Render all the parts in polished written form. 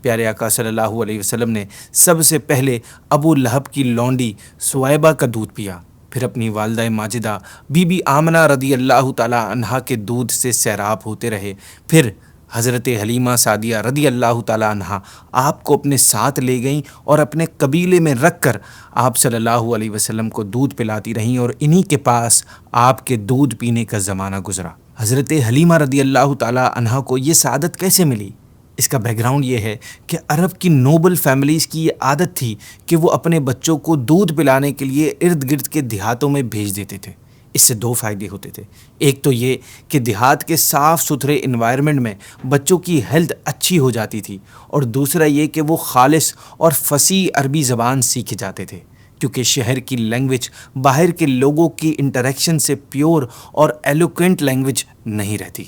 پیارے آقا صلی اللہ علیہ وسلم نے سب سے پہلے ابو لہب کی لونڈی سویبہ کا دودھ پیا، پھر اپنی والدہ ماجدہ بی بی آمنہ رضی اللہ تعالی عنہا کے دودھ سے سیراب ہوتے رہے، پھر حضرت حلیمہ سعدیہ رضی اللہ تعالی عنہا آپ کو اپنے ساتھ لے گئیں اور اپنے قبیلے میں رکھ کر آپ صلی اللہ علیہ وسلم کو دودھ پلاتی رہیں، اور انہی کے پاس آپ کے دودھ پینے کا زمانہ گزرا۔ حضرت حلیمہ رضی اللہ تعالی عنہا کو یہ سعادت کیسے ملی؟ اس کا بیک گراؤنڈ یہ ہے کہ عرب کی نوبل فیملیز کی یہ عادت تھی کہ وہ اپنے بچوں کو دودھ پلانے کے لیے ارد گرد کے دیہاتوں میں بھیج دیتے تھے۔ اس سے دو فائدے ہوتے تھے، ایک تو یہ کہ دیہات کے صاف ستھرے انوائرمنٹ میں بچوں کی ہیلتھ اچھی ہو جاتی تھی، اور دوسرا یہ کہ وہ خالص اور فصیح عربی زبان سیکھ جاتے تھے، کیونکہ شہر کی لینگویج باہر کے لوگوں کی انٹریکشن سے پیور اور ایلوکوینٹ لینگویج نہیں رہتی۔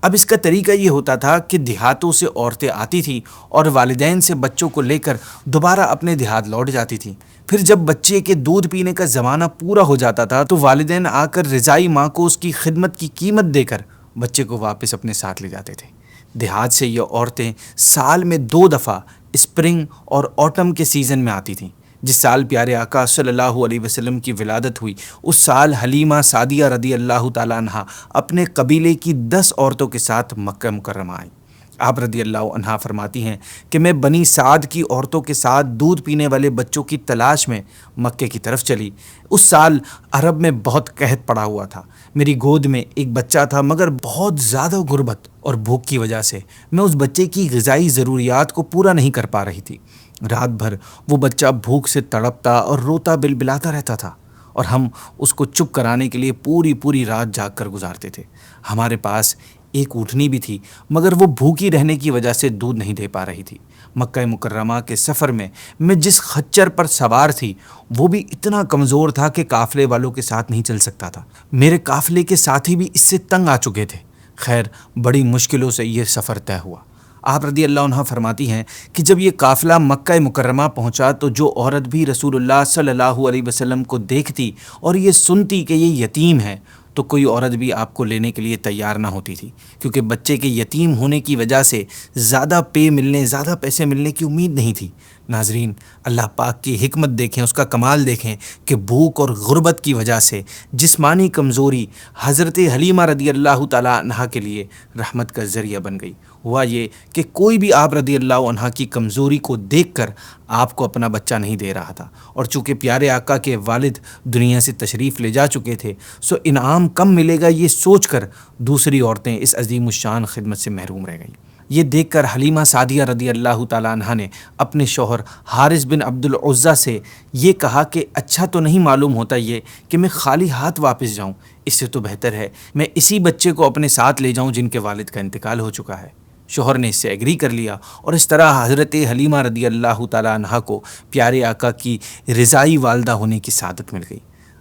اب اس کا طریقہ یہ ہوتا تھا کہ دیہاتوں سے عورتیں آتی تھیں اور والدین سے بچوں کو لے کر دوبارہ اپنے دیہات لوٹ جاتی تھیں، پھر جب بچے کے دودھ پینے کا زمانہ پورا ہو جاتا تھا تو والدین آ کر رضائی ماں کو اس کی خدمت کی قیمت دے کر بچے کو واپس اپنے ساتھ لے جاتے تھے۔ دیہات سے یہ عورتیں سال میں 2 دفعہ اسپرنگ اور آٹم کے سیزن میں آتی تھیں۔ جس سال پیارے آقا صلی اللہ علیہ وسلم کی ولادت ہوئی، اس سال حلیمہ سعدیہ رضی اللہ تعالیٰ عنہا اپنے قبیلے کی 10 عورتوں کے ساتھ مکہ مکرمہ آئیں۔ آپ رضی اللہ عنہا فرماتی ہیں کہ میں بنی سعد کی عورتوں کے ساتھ دودھ پینے والے بچوں کی تلاش میں مکے کی طرف چلی۔ اس سال عرب میں بہت قحط پڑا ہوا تھا، میری گود میں ایک بچہ تھا، مگر بہت زیادہ غربت اور بھوک کی وجہ سے میں اس بچے کی غذائی ضروریات کو پورا نہیں کر پا رہی تھی۔ رات بھر وہ بچہ بھوک سے تڑپتا اور روتا بلبلاتا رہتا تھا، اور ہم اس کو چپ کرانے کے لیے پوری رات جاگ کر گزارتے تھے۔ ہمارے پاس ایک اونٹنی بھی تھی، مگر وہ بھوکی رہنے کی وجہ سے دودھ نہیں دے پا رہی تھی۔ مکہ مکرمہ کے سفر میں جس خچر پر سوار تھی وہ بھی اتنا کمزور تھا کہ قافلے والوں کے ساتھ نہیں چل سکتا تھا۔ میرے قافلے کے ساتھی بھی اس سے تنگ آ چکے تھے۔ خیر، بڑی مشکلوں سے یہ سفر طے ہوا۔ آپ رضی اللہ عنہ فرماتی ہیں کہ جب یہ قافلہ مکہ مکرمہ پہنچا تو جو عورت بھی رسول اللہ صلی اللہ علیہ وسلم کو دیکھتی اور یہ سنتی کہ یہ یتیم ہے تو کوئی عورت بھی آپ کو لینے کے لیے تیار نہ ہوتی تھی، کیونکہ بچے کے یتیم ہونے کی وجہ سے زیادہ پیسے ملنے کی امید نہیں تھی۔ ناظرین، اللہ پاک کی حکمت دیکھیں، اس کا کمال دیکھیں کہ بھوک اور غربت کی وجہ سے جسمانی کمزوری حضرت حلیمہ رضی اللہ تعالی عنہا کے لیے رحمت کا ذریعہ بن گئی۔ ہوا یہ کہ کوئی بھی آپ رضی اللہ عنہا کی کمزوری کو دیکھ کر آپ کو اپنا بچہ نہیں دے رہا تھا، اور چونکہ پیارے آقا کے والد دنیا سے تشریف لے جا چکے تھے، سو انعام کم ملے گا یہ سوچ کر دوسری عورتیں اس عظیم الشان خدمت سے محروم رہ گئیں۔ یہ دیکھ کر حلیمہ سعدیہ رضی اللہ تعالیٰ عنہا نے اپنے شوہر حارث بن عبد العزیٰ سے یہ کہا کہ اچھا تو نہیں معلوم ہوتا یہ کہ میں خالی ہاتھ واپس جاؤں، اس سے تو بہتر ہے میں اسی بچے کو اپنے ساتھ لے جاؤں جن کے والد کا انتقال ہو چکا ہے۔ شوہر نے اس سے ایگری کر لیا، اور اس طرح حضرت حلیمہ رضی اللہ تعالیٰ عنہا کو پیارے آقا کی رضائی والدہ ہونے کی سعادت مل گئی۔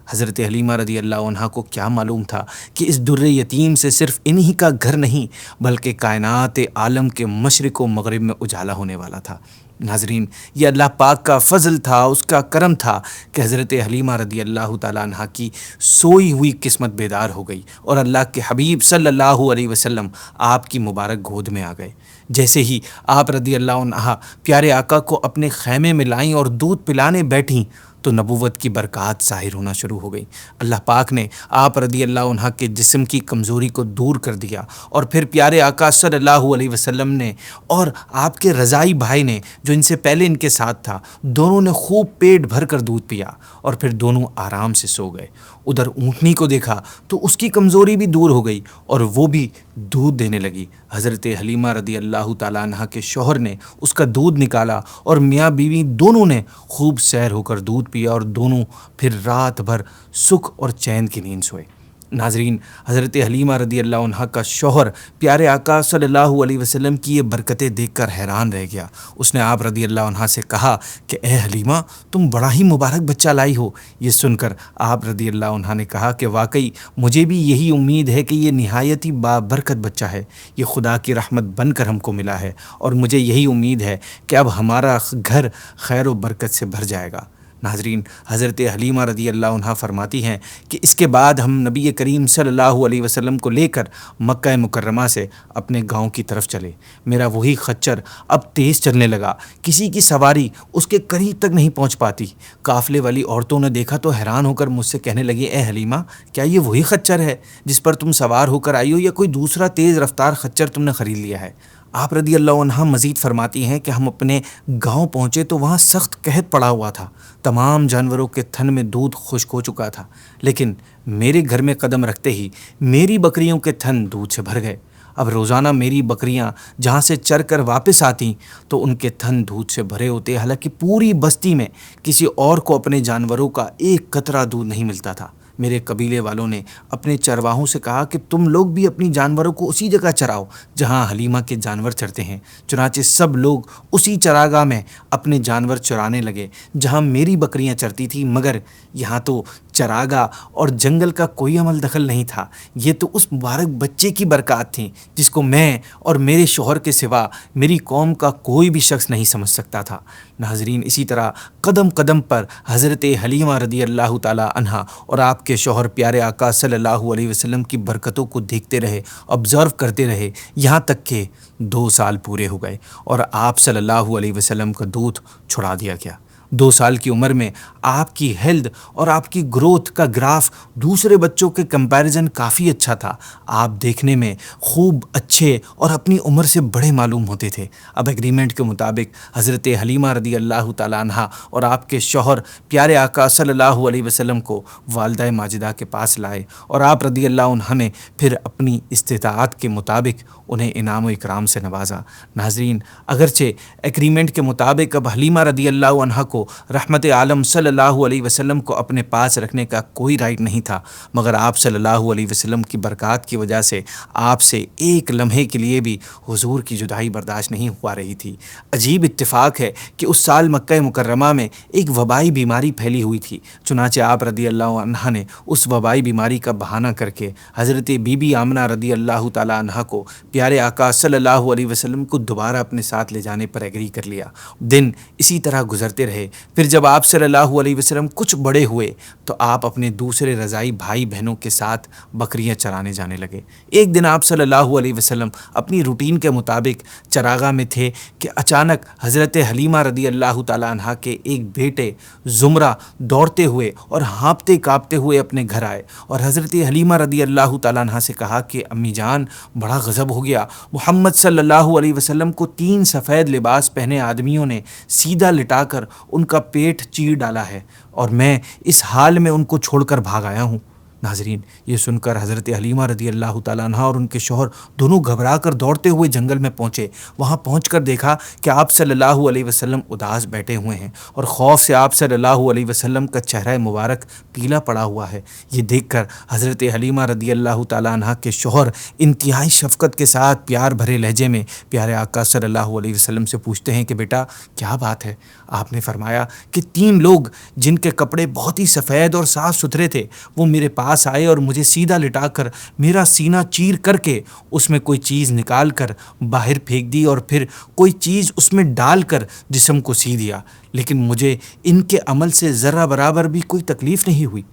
حضرت حلیمہ رضی اللہ عنہا کو کیا معلوم تھا کہ اس در یتیم سے صرف انہی کا گھر نہیں بلکہ کائنات عالم کے مشرق و مغرب میں اجالا ہونے والا تھا۔ ناظرین، یہ اللہ پاک کا فضل تھا، اس کا کرم تھا کہ حضرت حلیمہ رضی اللہ تعالیٰ عنہا کی سوئی ہوئی قسمت بیدار ہو گئی، اور اللہ کے حبیب صلی اللہ علیہ وسلم آپ کی مبارک گود میں آ گئے۔ جیسے ہی آپ رضی اللہ عنہا پیارے آقا کو اپنے خیمے میں لائیں اور دودھ پلانے بیٹھیں تو نبوت کی برکات ظاہر ہونا شروع ہو گئی۔ اللہ پاک نے آپ رضی اللہ عنہا کے جسم کی کمزوری کو دور کر دیا، اور پھر پیارے آقا صلی اللہ علیہ وسلم نے اور آپ کے رضائی بھائی نے جو ان سے پہلے ان کے ساتھ تھا، دونوں نے خوب پیٹ بھر کر دودھ پیا، اور پھر دونوں آرام سے سو گئے۔ ادھر اونٹنی کو دیکھا تو اس کی کمزوری بھی دور ہو گئی اور وہ بھی دودھ دینے لگی۔ حضرت حلیمہ رضی اللہ تعالیٰ عنہا کے شوہر نے اس کا دودھ نکالا، اور میاں بیوی دونوں نے خوب سیر ہو کر دودھ پیا، اور دونوں پھر رات بھر سکھ اور چین کی نیند سوئے۔ ناظرین، حضرت حلیمہ رضی اللہ عنہا کا شوہر پیارے آقا صلی اللہ علیہ وسلم کی یہ برکتیں دیکھ کر حیران رہ گیا۔ اس نے آپ رضی اللہ عنہا سے کہا کہ اے حلیمہ، تم بڑا ہی مبارک بچہ لائی ہو۔ یہ سن کر آپ رضی اللہ عنہا نے کہا کہ واقعی مجھے بھی یہی امید ہے کہ یہ نہایت ہی بابرکت بچہ ہے، یہ خدا کی رحمت بن کر ہم کو ملا ہے، اور مجھے یہی امید ہے کہ اب ہمارا گھر خیر و برکت سے بھر جائے گا۔ ناظرین، حضرت حلیمہ رضی اللہ عنہا فرماتی ہیں کہ اس کے بعد ہم نبی کریم صلی اللہ علیہ وسلم کو لے کر مکہ مکرمہ سے اپنے گاؤں کی طرف چلے۔ میرا وہی خچر اب تیز چلنے لگا، کسی کی سواری اس کے قریب تک نہیں پہنچ پاتی۔ قافلے والی عورتوں نے دیکھا تو حیران ہو کر مجھ سے کہنے لگی، اے حلیمہ، کیا یہ وہی خچر ہے جس پر تم سوار ہو کر آئی ہو، یا کوئی دوسرا تیز رفتار خچر تم نے خرید لیا ہے؟ آپ رضی اللہ عنہ مزید فرماتی ہیں کہ ہم اپنے گاؤں پہنچے تو وہاں سخت قحط پڑا ہوا تھا، تمام جانوروں کے تھن میں دودھ خشک ہو چکا تھا، لیکن میرے گھر میں قدم رکھتے ہی میری بکریوں کے تھن دودھ سے بھر گئے۔ اب روزانہ میری بکریاں جہاں سے چر کر واپس آتیں تو ان کے تھن دودھ سے بھرے ہوتے، حالانکہ پوری بستی میں کسی اور کو اپنے جانوروں کا ایک قطرہ دودھ نہیں ملتا تھا۔ میرے قبیلے والوں نے اپنے چرواہوں سے کہا کہ تم لوگ بھی اپنی جانوروں کو اسی جگہ چراؤ جہاں حلیمہ کے جانور چرتے ہیں۔ چنانچہ سب لوگ اسی چراگاہ میں اپنے جانور چرانے لگے جہاں میری بکریاں چرتی تھیں، مگر یہاں تو چراگاہ اور جنگل کا کوئی عمل دخل نہیں تھا۔ یہ تو اس مبارک بچے کی برکات تھیں جس کو میں اور میرے شوہر کے سوا میری قوم کا کوئی بھی شخص نہیں سمجھ سکتا تھا۔ ناظرین، اسی طرح قدم قدم پر حضرت حلیمہ رضی اللہ تعالی عنہا اور آپ کے شوہر پیارے آقا صلی اللہ علیہ وسلم کی برکتوں کو دیکھتے رہے، آبزرو کرتے رہے، یہاں تک کہ 2 سال پورے ہو گئے اور آپ صلی اللہ علیہ وسلم کا دودھ چھڑا دیا گیا۔ 2 سال کی عمر میں آپ کی ہیلتھ اور آپ کی گروتھ کا گراف دوسرے بچوں کے کمپیریزن کافی اچھا تھا۔ آپ دیکھنے میں خوب اچھے اور اپنی عمر سے بڑے معلوم ہوتے تھے۔ اب ایگریمنٹ کے مطابق حضرت حلیمہ رضی اللہ تعالیٰ عنہا اور آپ کے شوہر پیارے آقا صلی اللہ علیہ وسلم کو والدہ ماجدہ کے پاس لائے اور آپ رضی اللہ عنہ نے پھر اپنی استطاعت کے مطابق انہیں انعام و اکرام سے نوازا۔ ناظرین، اگرچہ ایگریمنٹ کے مطابق اب حلیمہ رضی اللہ عنہ کو رحمت عالم صلی اللہ علیہ وسلم کو اپنے پاس رکھنے کا کوئی رائٹ نہیں تھا، مگر آپ صلی اللہ علیہ وسلم کی برکات کی وجہ سے آپ سے ایک لمحے کے لیے بھی حضور کی جدائی برداشت نہیں ہوا رہی تھی۔ عجیب اتفاق ہے کہ اس سال مکہ مکرمہ میں ایک وبائی بیماری پھیلی ہوئی تھی، چنانچہ آپ رضی اللہ عنہ نے اس وبائی بیماری کا بہانہ کر کے حضرت بی بی آمنہ رضی اللہ تعالیٰ عنہ کو پیارے آقا صلی اللہ علیہ وسلم کو دوبارہ اپنے ساتھ لے جانے پر ایگری کر لیا۔ دن اسی طرح گزرتے رہے۔ پھر جب آپ صلی اللہ علیہ وسلم کچھ بڑے ہوئے تو آپ اپنے دوسرے رضائی بھائی بہنوں کے ساتھ بکریاں چرانے جانے لگے۔ ایک دن آپ صلی اللہ علیہ وسلم اپنی روٹین کے مطابق چراگاہ میں تھے کہ اچانک حضرت حلیمہ رضی اللہ تعالیٰ عنہ کے ایک بیٹے زمرہ دوڑتے ہوئے اور ہانپتے کانپتے ہوئے اپنے گھر آئے اور حضرت حلیمہ رضی اللہ تعالیٰ عنہ سے کہا کہ امی جان، بڑا غضب ہو گیا، محمد صلی اللہ علیہ وسلم کو 3 سفید لباس پہنے آدمیوں نے سیدھا لٹا کر ان کا پیٹ چیر ڈالا ہے اور میں اس حال میں ان کو چھوڑ کر بھاگ آیا ہوں۔ ناظرین، یہ سن کر حضرت حلیمہ رضی اللہ تعالیٰ عنہ اور ان کے شوہر دونوں گھبرا کر دوڑتے ہوئے جنگل میں پہنچے۔ وہاں پہنچ کر دیکھا کہ آپ صلی اللہ علیہ وسلم اداس بیٹھے ہوئے ہیں اور خوف سے آپ صلی اللہ علیہ وسلم کا چہرہ مبارک پیلا پڑا ہوا ہے۔ یہ دیکھ کر حضرت حلیمہ رضی اللہ تعالیٰ عنہ کے شوہر انتہائی شفقت کے ساتھ پیار بھرے لہجے میں پیارے آقا صلی اللہ علیہ وسلم سے پوچھتے ہیں کہ بیٹا، کیا بات ہے؟ آپ نے فرمایا کہ 3 لوگ جن کے کپڑے بہت ہی سفید اور صاف ستھرے تھے وہ میرے پاس آئے اور مجھے سیدھا لٹا کر میرا سینہ چیر کر کے اس میں کوئی چیز نکال کر باہر پھینک دی اور پھر کوئی چیز اس میں ڈال کر جسم کو سی دیا، لیکن مجھے ان کے عمل سے ذرہ برابر بھی کوئی تکلیف نہیں ہوئی۔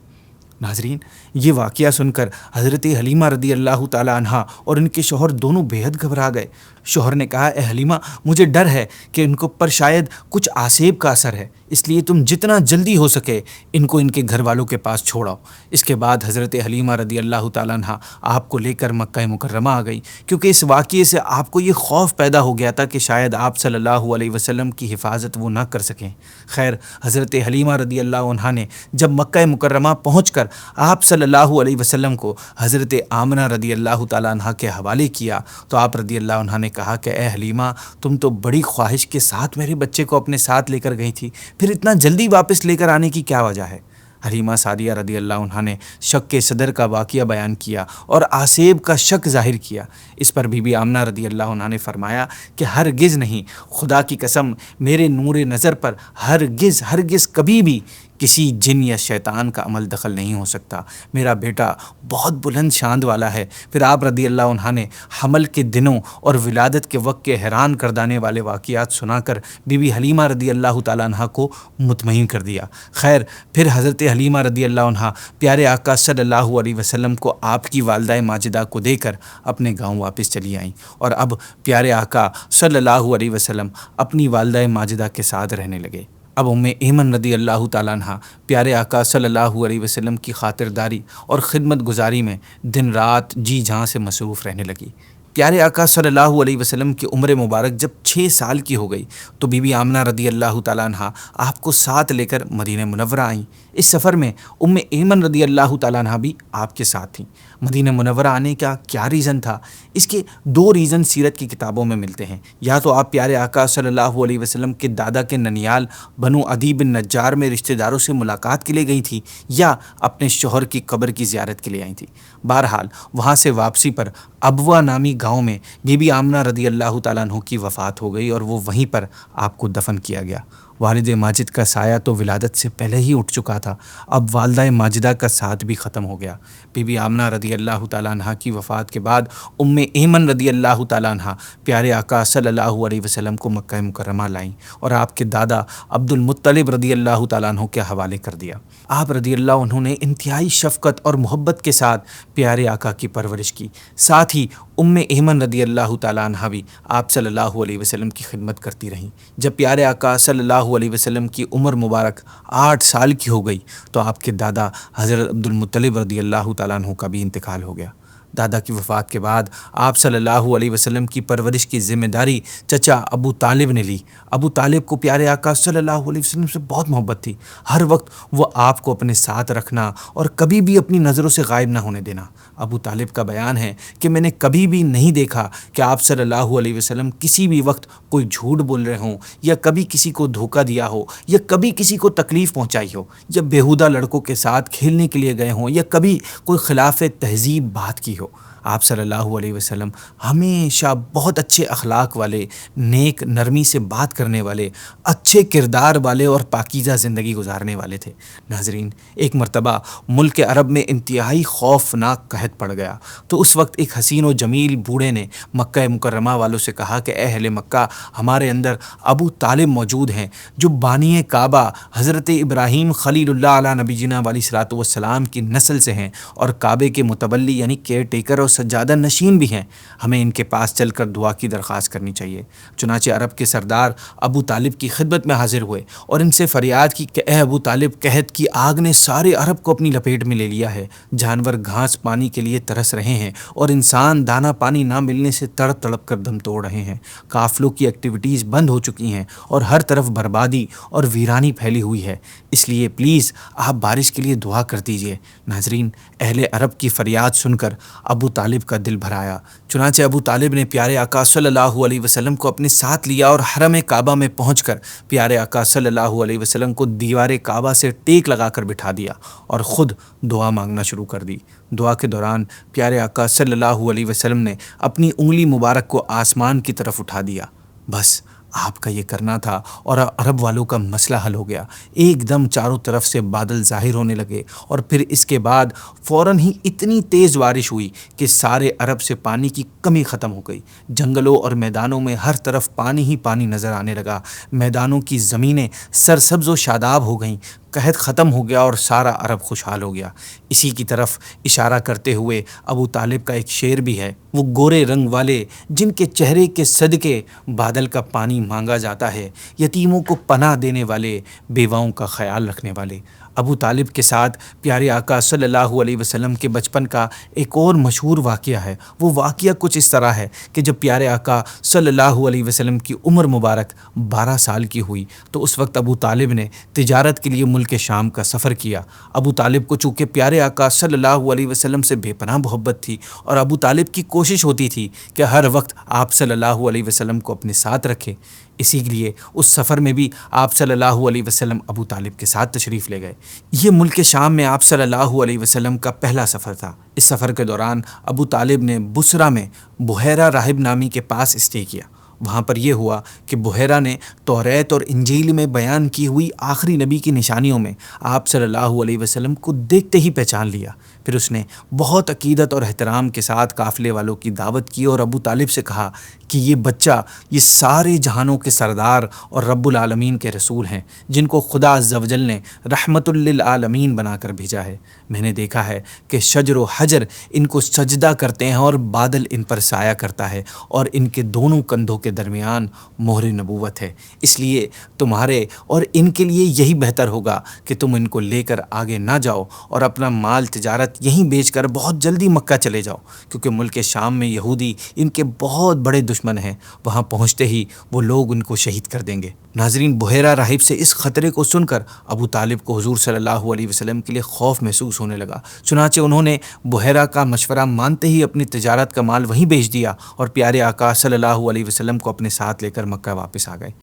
ناظرین، یہ واقعہ سن کر حضرت حلیمہ رضی اللہ تعالیٰ عنہ اور ان کے شوہر دونوں بے حد گھبرا گئے۔ شوہر نے کہا، اے حلیمہ، مجھے ڈر ہے کہ ان کو پر شاید کچھ آسیب کا اثر ہے، اس لیے تم جتنا جلدی ہو سکے ان کو ان کے گھر والوں کے پاس چھوڑاؤ۔ اس کے بعد حضرت حلیمہ رضی اللہ تعالیٰ عنہ آپ کو لے کر مکہ مکرمہ آ گئی، کیونکہ اس واقعے سے آپ کو یہ خوف پیدا ہو گیا تھا کہ شاید آپ صلی اللہ علیہ وسلم کی حفاظت وہ نہ کر سکیں۔ خیر، حضرت حلیمہ رضی اللہ عنہ نے جب مکہ مکرمہ پہنچ کر آپ صلی اللہ علیہ وسلم کو حضرت آمنہ رضی اللہ تعالیٰ عنہ کے حوالے کیا تو آپ رضی اللہ عنہ نے کہا کہ اے حلیمہ، تم تو بڑی خواہش کے ساتھ میرے بچے کو اپنے ساتھ لے کر گئی تھی، پھر اتنا جلدی واپس لے کر آنے کی کیا وجہ ہے؟ حلیمہ سعدیہ رضی اللہ عنہ نے شک کے صدر کا واقعہ بیان کیا اور آسیب کا شک ظاہر کیا۔ اس پر بی بی آمنہ رضی اللہ عنہ نے فرمایا کہ ہرگز نہیں، خدا کی قسم، میرے نور نظر پر ہرگز کبھی بھی کسی جن یا شیطان کا عمل دخل نہیں ہو سکتا، میرا بیٹا بہت بلند شان والا ہے۔ پھر آپ رضی اللہ عنہ نے حمل کے دنوں اور ولادت کے وقت کے حیران کردانے والے واقعات سنا کر بی بی حلیمہ رضی اللہ تعالیٰ عنہ کو مطمئن کر دیا۔ خیر، پھر حضرت حلیمہ رضی اللہ عنہ پیارے آقا صلی اللہ علیہ وسلم کو آپ کی والدہ ماجدہ کو دے کر اپنے گاؤں واپس چلی آئیں، اور اب پیارے آقا صلی اللہ علیہ وسلم اپنی والدہ ماجدہ کے ساتھ رہنے لگے۔ اب ایمن رضی اللہ تعالیٰ عنہ پیارے آقا صلی اللہ علیہ وسلم کی خاطرداری اور خدمت گزاری میں دن رات جی جہاں سے مصروف رہنے لگی۔ پیارے آقا صلی اللہ علیہ وسلم کی عمر مبارک جب 6 سال کی ہو گئی تو بی بی آمنہ رضی اللہ تعالیٰ عنہ آپ کو ساتھ لے کر مدینہ منورہ آئیں۔ اس سفر میں ایمن رضی اللہ تعالیٰ عنہ بھی آپ کے ساتھ تھیں۔ مدینہ منورہ آنے کا کیا ریزن تھا؟ اس کے 2 ریزن سیرت کی کتابوں میں ملتے ہیں۔ یا تو آپ پیارے آقا صلی اللہ علیہ وسلم کے دادا کے ننیال بنو عدی بن نجار میں رشتہ داروں سے ملاقات کے لیے گئی تھی، یا اپنے شوہر کی قبر کی زیارت کے لیے آئی تھی۔ بہرحال وہاں سے واپسی پر ابوا نامی گاؤں میں بی بی آمنہ رضی اللہ تعالیٰ عنہ کی وفات ہو گئی، اور وہ وہیں پر آپ کو دفن کیا گیا۔ والد ماجد کا سایہ تو ولادت سے پہلے ہی اٹھ چکا تھا، اب والدہ ماجدہ کا ساتھ بھی ختم ہو گیا۔ بی بی آمنہ رضی اللہ تعالیٰ عنہ کی وفات کے بعد ایمن رضی اللہ تعالیٰ عنہ پیارے آقا صلی اللہ علیہ وسلم کو مکہ مکرمہ لائیں اور آپ کے دادا عبد المطلب رضی اللہ تعالیٰ عنہ کے حوالے کر دیا۔ آپ رضی اللہ عنہ نے انتہائی شفقت اور محبت کے ساتھ پیارے آقا کی پرورش کی، ساتھ ہی ایمن رضی اللہ تعالیٰ عنہ بھی آپ صلی اللہ علیہ وسلم کی خدمت کرتی رہیں۔ جب پیارے آقا صلی اللہ علیہ وسلم کی عمر مبارک 8 سال کی ہو گئی تو آپ کے دادا حضرت عبد المطلب رضی اللہ تعالیٰ عنہ کا بھی انتقال ہو گیا۔ دادا کی وفات کے بعد آپ صلی اللہ علیہ وسلم کی پرورش کی ذمہ داری چچا ابو طالب نے لی۔ ابو طالب کو پیارے آقا صلی اللہ علیہ وسلم سے بہت محبت تھی، ہر وقت وہ آپ کو اپنے ساتھ رکھنا اور کبھی بھی اپنی نظروں سے غائب نہ ہونے دینا۔ ابو طالب کا بیان ہے کہ میں نے کبھی بھی نہیں دیکھا کہ آپ صلی اللہ علیہ وسلم کسی بھی وقت کوئی جھوٹ بول رہے ہوں، یا کبھی کسی کو دھوکہ دیا ہو، یا کبھی کسی کو تکلیف پہنچائی ہو، یا بیہودہ لڑکوں کے ساتھ کھیلنے کے لیے گئے ہوں، یا کبھی کوئی خلاف تہذیب بات کی ہو۔ آپ صلی اللہ علیہ وسلم ہمیشہ بہت اچھے اخلاق والے، نیک نرمی سے بات کرنے والے، اچھے کردار والے اور پاکیزہ زندگی گزارنے والے تھے۔ ناظرین، ایک مرتبہ ملک عرب میں انتہائی خوفناک قحط پڑ گیا، تو اس وقت ایک حسین و جمیل بوڑھے نے مکہ مکرمہ والوں سے کہا کہ اے اہل مکہ، ہمارے اندر ابو طالب موجود ہیں جو بانی کعبہ حضرت ابراہیم خلیل اللہ علیہ نبی جنا علیہ الصلوۃ والسلام کی نسل سے ہیں، اور کعبے کے متولی یعنی کیئر ٹیکر اور سجادہ نشین بھی ہیں، ہمیں ان کے پاس چل کر دعا کی درخواست کرنی چاہیے۔ چنانچہ عرب کے سردار ابو طالب کی خدمت میں حاضر ہوئے اور ان سے فریاد کی کہ اے ابو طالب، قحط کی آگ نے سارے عرب کو اپنی لپیٹ میں لے لیا ہے، جانور گھاس پانی کے لیے ترس رہے ہیں اور انسان دانہ پانی نہ ملنے سے تڑپ تڑپ کر دم توڑ رہے ہیں، قافلوں کی ایکٹیویٹیز بند ہو چکی ہیں اور ہر طرف بربادی اور ویرانی پھیلی ہوئی ہے، اس لیے پلیز آپ بارش کے لیے دعا کر دیجئے۔ ناظرین، اہل عرب کی فریاد سن کر ابو طالب کا دل بھر آیا، چنانچہ ابو طالب نے پیارے آقا صلی اللہ علیہ وسلم کو اپنے ساتھ لیا اور حرم کعبہ میں پہنچ کر پیارے آقا صلی اللہ علیہ وسلم کو دیوار کعبہ سے ٹیک لگا کر بٹھا دیا اور خود دعا مانگنا شروع کر دی۔ دعا کے دوران پیارے آقا صلی اللہ علیہ وسلم نے اپنی انگلی مبارک کو آسمان کی طرف اٹھا دیا۔ بس آپ کا یہ کرنا تھا اور عرب والوں کا مسئلہ حل ہو گیا۔ ایک دم چاروں طرف سے بادل ظاہر ہونے لگے اور پھر اس کے بعد فوراً ہی اتنی تیز بارش ہوئی کہ سارے عرب سے پانی کی کمی ختم ہو گئی۔ جنگلوں اور میدانوں میں ہر طرف پانی ہی پانی نظر آنے لگا، میدانوں کی زمینیں سرسبز و شاداب ہو گئیں، قحط ختم ہو گیا اور سارا عرب خوشحال ہو گیا۔ اسی کی طرف اشارہ کرتے ہوئے ابو طالب کا ایک شعر بھی ہے، وہ گورے رنگ والے جن کے چہرے کے صدقے بادل کا پانی مانگا جاتا ہے، یتیموں کو پناہ دینے والے، بیواؤں کا خیال رکھنے والے۔ ابو طالب کے ساتھ پیارے آقا صلی اللہ علیہ وسلم کے بچپن کا ایک اور مشہور واقعہ ہے۔ وہ واقعہ کچھ اس طرح ہے کہ جب پیارے آقا صلی اللہ علیہ وسلم کی عمر مبارک 12 سال کی ہوئی تو اس وقت ابو طالب نے تجارت کے لیے ملک شام کا سفر کیا۔ ابو طالب کو چونکہ پیارے آقا صلی اللہ علیہ وسلم سے بے پناہ محبت تھی اور ابو طالب کی کوشش ہوتی تھی کہ ہر وقت آپ صلی اللہ علیہ وسلم کو اپنے ساتھ رکھے، اسی لیے اس سفر میں بھی آپ صلی اللہ علیہ وسلم ابو طالب کے ساتھ تشریف لے گئے۔ یہ ملک شام میں آپ صلی اللہ علیہ وسلم کا پہلا سفر تھا۔ اس سفر کے دوران ابو طالب نے بصرہ میں بحیرہ راہب نامی کے پاس اسٹے کیا۔ وہاں پر یہ ہوا کہ بحیرہ نے توریت اور انجیل میں بیان کی ہوئی آخری نبی کی نشانیوں میں آپ صلی اللہ علیہ وسلم کو دیکھتے ہی پہچان لیا۔ پھر اس نے بہت عقیدت اور احترام کے ساتھ قافلے والوں کی دعوت کی اور ابو طالب سے کہا کہ یہ بچہ یہ سارے جہانوں کے سردار اور رب العالمین کے رسول ہیں جن کو خدا عز و جل نے رحمت للعالمین بنا کر بھیجا ہے۔ میں نے دیکھا ہے کہ شجر و حجر ان کو سجدہ کرتے ہیں اور بادل ان پر سایہ کرتا ہے اور ان کے دونوں کندھوں کے درمیان مہر نبوت ہے۔ اس لیے تمہارے اور ان کے لیے یہی بہتر ہوگا کہ تم ان کو لے کر آگے نہ جاؤ اور اپنا مال تجارت یہیں بیچ کر بہت جلدی مکہ چلے جاؤ، کیونکہ ملک شام میں یہودی ان کے بہت بڑے دشمن ہیں، وہاں پہنچتے ہی وہ لوگ ان کو شہید کر دیں گے۔ ناظرین، بحیرہ راہب سے اس خطرے کو سن کر ابو طالب کو حضور صلی اللہ علیہ وسلم کے لیے خوف محسوس ہونے لگا، چنانچہ انہوں نے بحیرہ کا مشورہ مانتے ہی اپنی تجارت کا مال وہیں بیچ دیا اور پیارے آقا صلی اللہ علیہ وسلم کو اپنے ساتھ لے کر مکہ واپس آ گئے۔